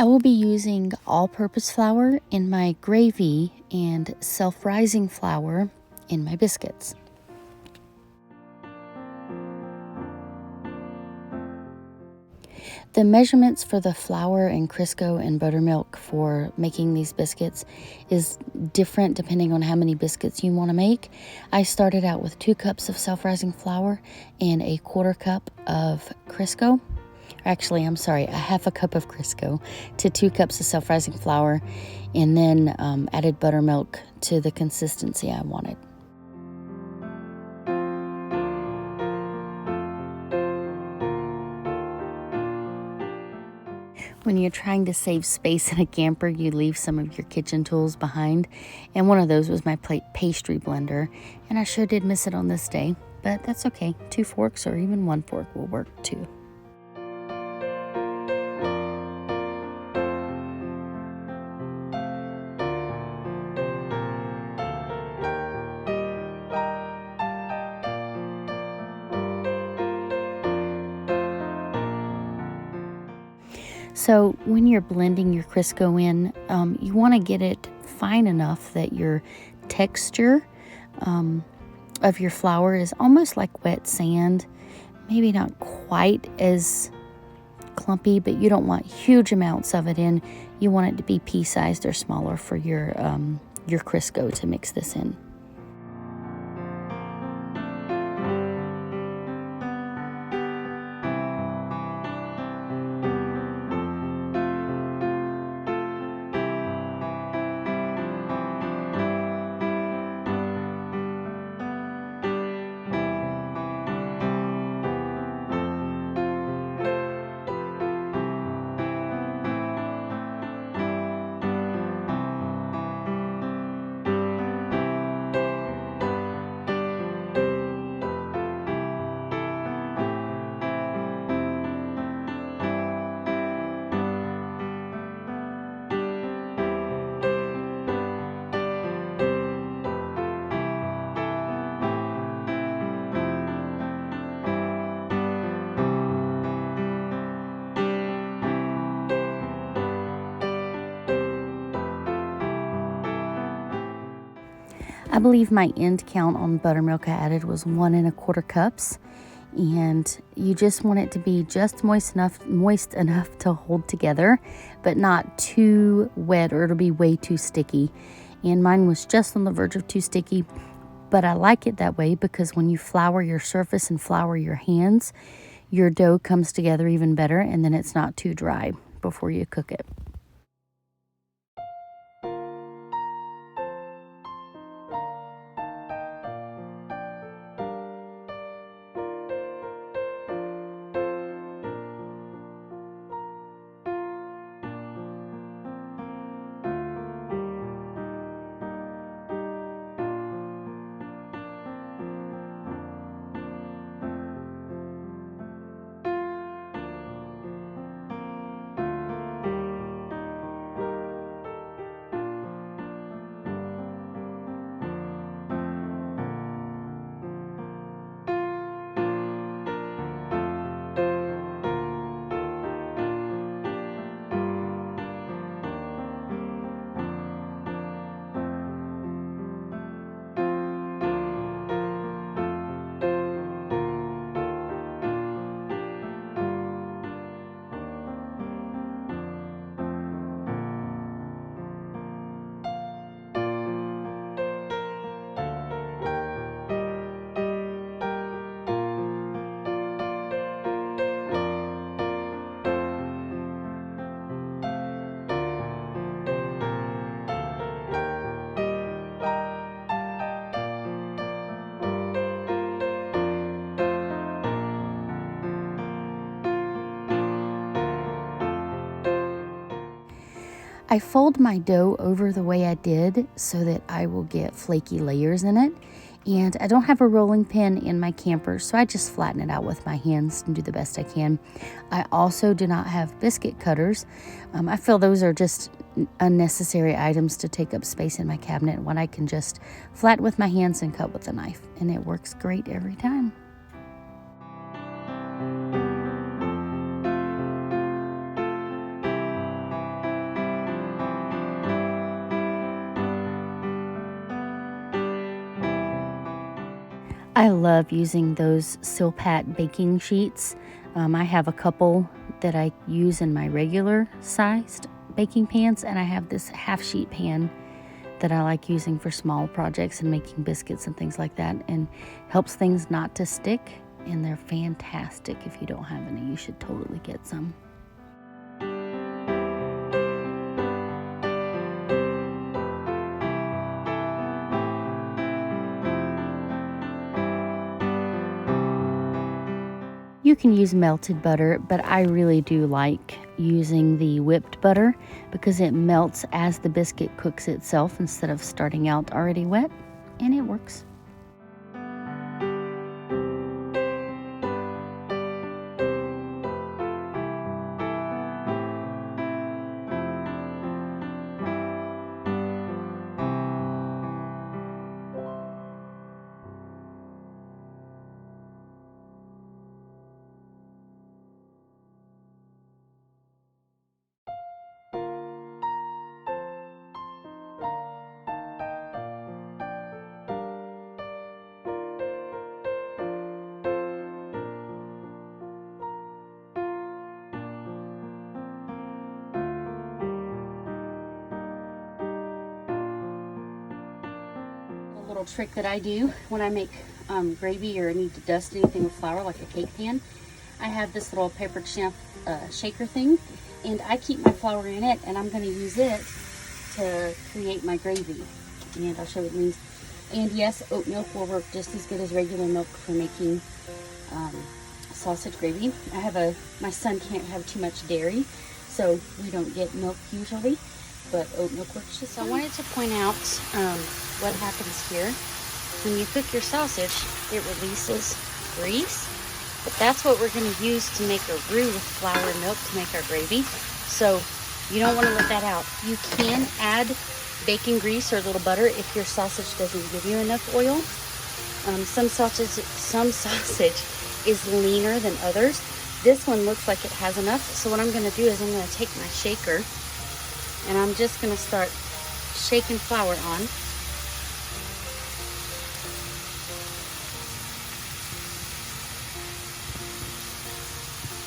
will be using all-purpose flour in my gravy and self-rising flour in my biscuits. The measurements for the flour and Crisco and buttermilk for making these biscuits is different depending on how many biscuits you want to make. I started out with 2 cups of self-rising flour and a 1/4 cup of Crisco. Actually, I'm sorry, a 1/2 cup of Crisco to 2 cups of self-rising flour, and then added buttermilk to the consistency I wanted. When you're trying to save space in a camper, you leave some of your kitchen tools behind, and one of those was my pastry blender, and I sure did miss it on this day, but that's okay. 2 forks or even 1 fork will work too. So when you're blending your Crisco in, you want to get it fine enough that your texture of your flour is almost like wet sand. Maybe not quite as clumpy, but you don't want huge amounts of it in. You want it to be pea-sized or smaller for your Crisco to mix this in. I believe my end count on buttermilk I added was 1 1/4 cups, and you just want it to be just moist enough to hold together, but not too wet or it'll be way too sticky. And mine was just on the verge of too sticky, but I like it that way because when you flour your surface and flour your hands, your dough comes together even better, and then it's not too dry before you cook it. I fold my dough over the way I did so that I will get flaky layers in it. And I don't have a rolling pin in my camper, so I just flatten it out with my hands and do the best I can. I also do not have biscuit cutters. I feel those are just unnecessary items to take up space in my cabinet when I can just flatten with my hands and cut with a knife. And it works great every time. I love using those Silpat baking sheets. I have a couple that I use in my regular sized baking pans, and I have this half sheet pan that I like using for small projects and making biscuits and things like that, and helps things not to stick, and they're fantastic. If you don't have any, you should totally get some. You can use melted butter, but I really do like using the whipped butter because it melts as the biscuit cooks itself instead of starting out already wet, and it works. Little trick that I do when I make gravy or need to dust anything with flour, like a cake pan. I have this little paper chef shaker thing, and I keep my flour in it, and I'm going to use it to create my gravy. And I'll show you what it means. And yes, oat milk will work just as good as regular milk for making sausage gravy. My son can't have too much dairy, so we don't get milk usually, but oat milk works just. So I wanted to point out what happens here. When you cook your sausage, it releases grease, but that's what we're going to use to make a roux with flour and milk to make our gravy. So you don't want to let that out. You can add bacon grease or a little butter if your sausage doesn't give you enough oil. Some sausage is leaner than others. This one looks like it has enough. So what I'm going to do is I'm going to take my shaker and I'm just going to start shaking flour on.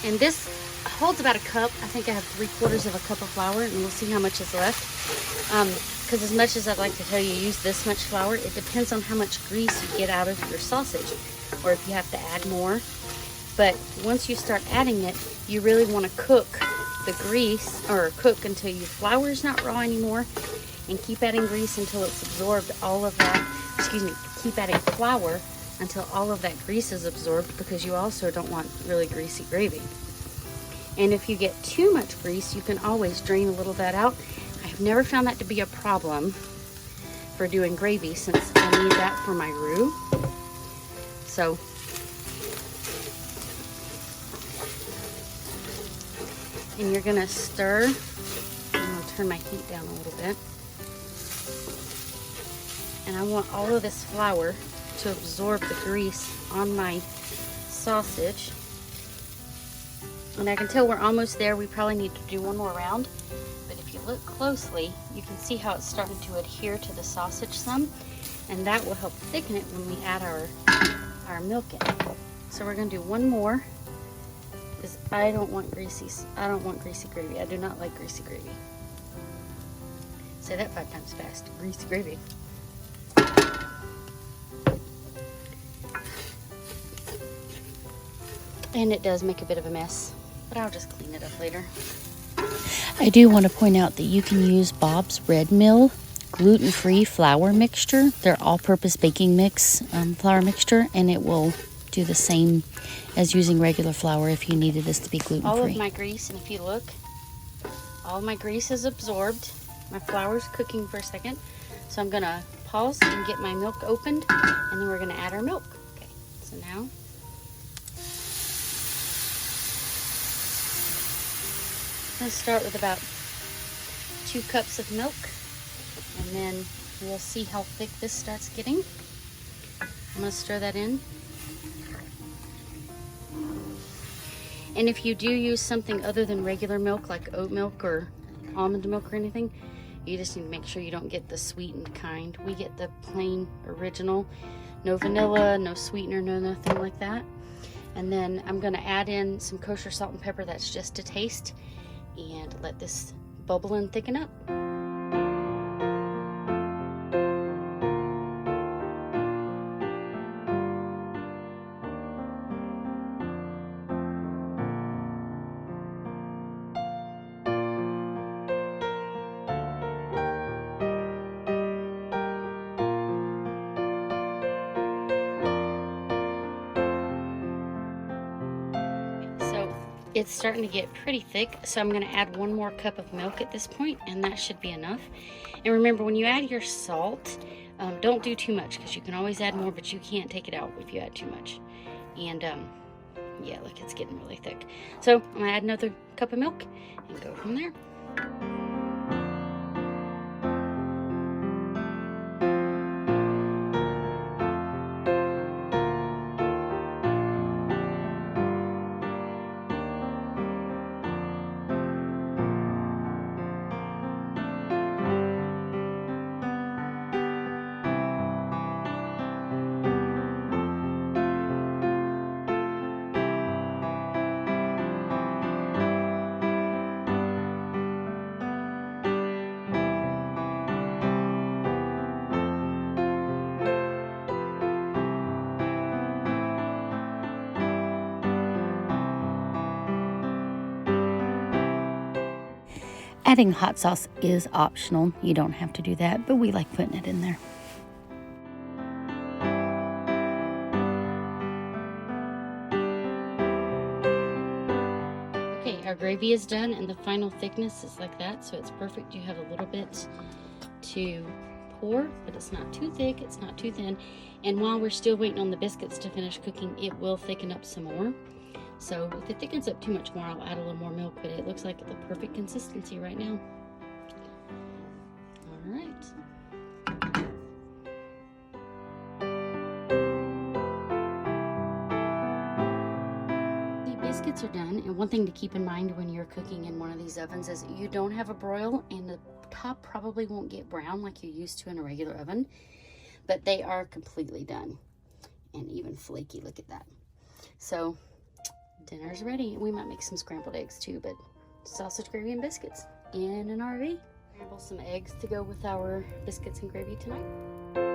And this holds about a cup. I think I have 3/4 of a cup of flour, and we'll see how much is left. Because as much as I'd like to tell you use this much flour, it depends on how much grease you get out of your sausage, or if you have to add more. But once you start adding it, you really want to cook the grease, or cook until your flour is not raw anymore, and keep adding grease until it's absorbed all of that. Keep adding flour until all of that grease is absorbed, because you also don't want really greasy gravy. And if you get too much grease, you can always drain a little of that out. I've never found that to be a problem for doing gravy, since I need that for my roux. So and you're gonna stir. I'm gonna turn my heat down a little bit. And I want all of this flour to absorb the grease on my sausage. And I can tell we're almost there. We probably need to do one more round. But if you look closely, you can see how it's starting to adhere to the sausage some. And that will help thicken it when we add our milk in. So we're gonna do one more, because I don't want greasy gravy. I do not like greasy gravy. Say that 5 times fast. Greasy gravy. And it does make a bit of a mess, but I'll just clean it up later. I do want to point out that you can use Bob's Red Mill gluten-free flour mixture. They're all-purpose baking mix flour mixture, and it will do the same as using regular flour if you needed this to be gluten-free. All of my grease, and if you look, all my grease is absorbed. My flour's cooking for a second, so I'm gonna pause and get my milk opened, and then we're gonna add our milk. Okay, so now I'm going to start with about 2 cups of milk, and then we'll see how thick this starts getting. I'm going to stir that in. And if you do use something other than regular milk, like oat milk or almond milk or anything, you just need to make sure you don't get the sweetened kind. We get the plain original No vanilla, no sweetener, no nothing like that. And then I'm gonna add in some kosher salt and pepper, that's just to taste, and let this bubble and thicken up. It's starting to get pretty thick, so I'm going to add 1 more cup of milk at this point, and that should be enough. And remember, when you add your salt, don't do too much, because you can always add more, but you can't take it out if you add too much. And yeah, look, it's getting really thick. So I'm going to add another cup of milk and go from there. Adding hot sauce is optional. You don't have to do that, but we like putting it in there. Okay, our gravy is done, and the final thickness is like that, so it's perfect. You have a little bit to pour, but it's not too thick, it's not too thin. And while we're still waiting on the biscuits to finish cooking, it will thicken up some more. So if it thickens up too much more, I'll add a little more milk, but it looks like the perfect consistency right now. All right. The biscuits are done, and one thing to keep in mind when you're cooking in one of these ovens is you don't have a broil, and the top probably won't get brown like you're used to in a regular oven, but they are completely done and even flaky. Look at that. So dinner's ready. We might make some scrambled eggs too, but sausage, gravy, and biscuits in an RV. Scramble some eggs to go with our biscuits and gravy tonight.